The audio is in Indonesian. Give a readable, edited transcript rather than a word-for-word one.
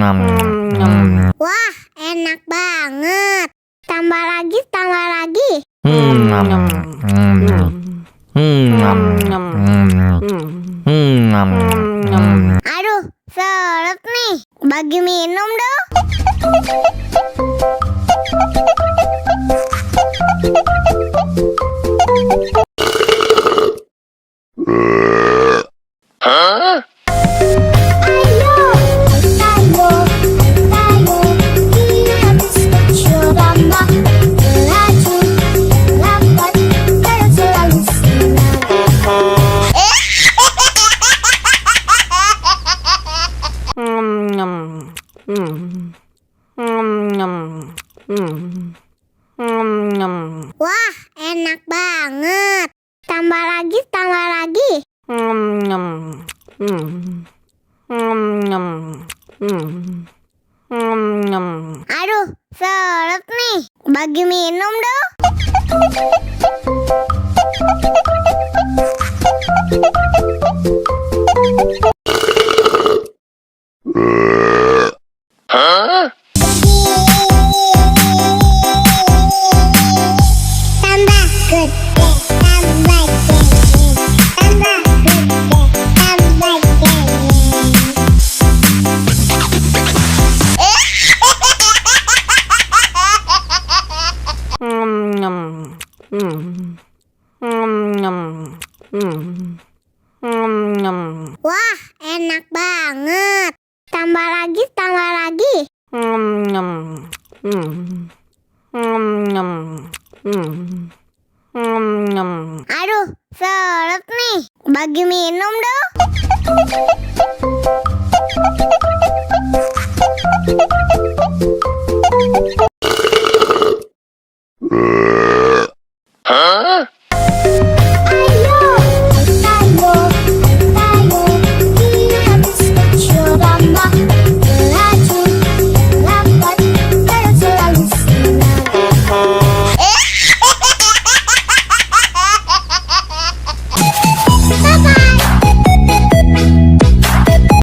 Wah, enak banget. Tambah lagi, tambah lagi. Aduh, seret nih. Bagi minum dong. Wah, enak banget. Tambah lagi, tambah lagi. Aduh, seret nih. Bagi minum dong. Tambah gede, tambah gede, tambah gede, tambah Wah, enak banget. Tambah lagi, tambah lagi. Aduh, seret nih. Bagi minum dong.